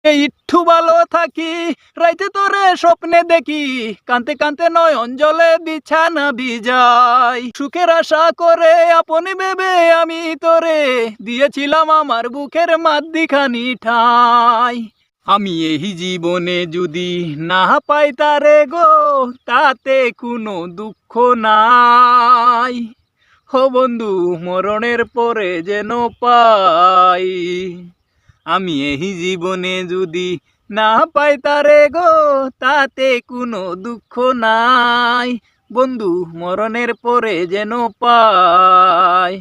একটু ভালো থাকি, রাইতে তোরে স্বপ্নে দেখি, কান্তে কান্তে নয়ন জলে বিছানা ভিজাই। সুখের আশা করে আপনি ভেবে আমি তোরে দিয়েছিলাম আমার বুকের মাঝখানি ঠাই। আমি এই জীবনে যদি না পাই তারে গো, তাতে কোনো দুঃখ নাই। হো বন্ধু, মরণের পরে যেন পাই। আমি এই জীবনে যদি না পাই তারে গো, তাতে কোনো দুঃখ নাই। বন্ধু, মরণের পরে যেন পাই।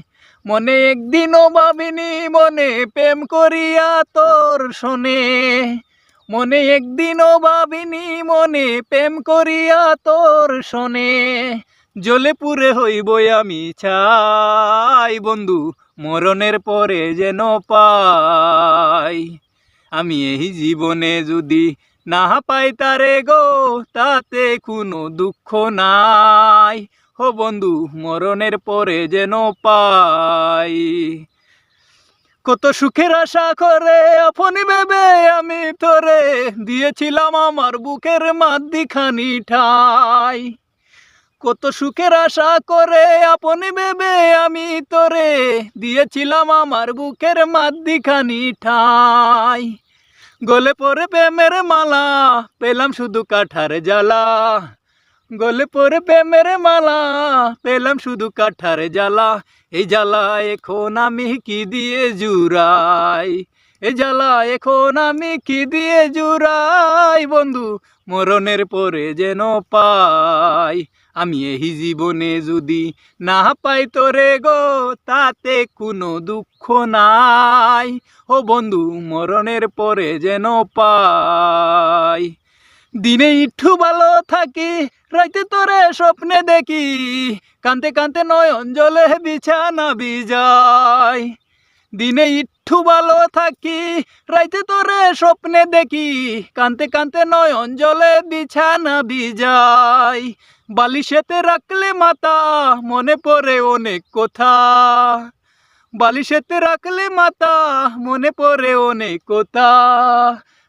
মনে একদিনও ভাবিনি মনে প্রেম করিয়া তোর শোনে, মনে একদিনও ভাবিনি মনে প্রেম করিয়া তোর শোনে। জ্বলে পুড়ে হইব আমি চাই বন্ধু, মরণের পরে যেন পাই। আমি এই জীবনে যদি না পাই তারে গো, তাতে কোনো দুঃখ নাই। ও বন্ধু, মরণের পরে যেন পাই। কত সুখের আশা করে আপনি ভেবে আমি তোরে দিয়েছিলাম আমার বুকের মাঝখানি ঠাই। কত সুখের আশা করে আপনি ভেবে আমি তোরে দিয়েছিলাম আমার বুকের মাঝখানি ঠাই। গলে পরে প্রেমের মালা পেলাম শুধু কাঠার জ্বালা, গলে পরে প্রেমের মালা পেলাম শুধু কাঠার জ্বালা। এই জ্বালা এখন আমি কি দিয়ে জুড়াই, এই জ্বালা এখন আমি কি দিয়ে জুড়াই। বন্ধু, মরণের পরে যেন পাই। আমি এই জীবনে যদি না পাই তোরে গো, তাতে কোনো দুঃখ নাই। ও বন্ধু, মরণের পরে যেন পাই। দিনে একটু ভালো থাকি, রাইতে তোরে স্বপ্নে দেখি, কান্তে কান্তে নয়ন জলে বিছানা ভিজাই। দিনে একটু ভালো থাকি, রাইতে তোরে স্বপ্নে দেখি, কান্তে কান্তে নয়ন জলে বিছানা ভিজাই। বালিশেতে রাখলে মাথা মনে পড়ে অনেক কথা, বালিশেতে রাখলে মাথা মনে পড়ে অনেক কথা।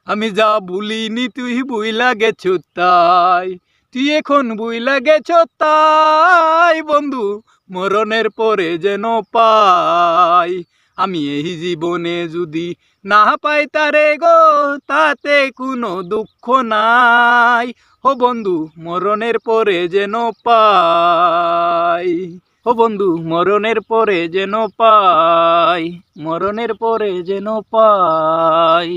আমি যা ভুলিনি তুই বুইলা গেছ তাই, তুই এখন বুইলা গেছ তাই। বন্ধু, মরণের পরে যেন পাই। আমি এই জীবনে যদি না পাই তারে গো, তাতে কোনো দুঃখ নাই। ও বন্ধু, মরণের পরে যেন পাই। ও বন্ধু, মরণের পরে যেন পাই, মরণের পরে যেন পাই।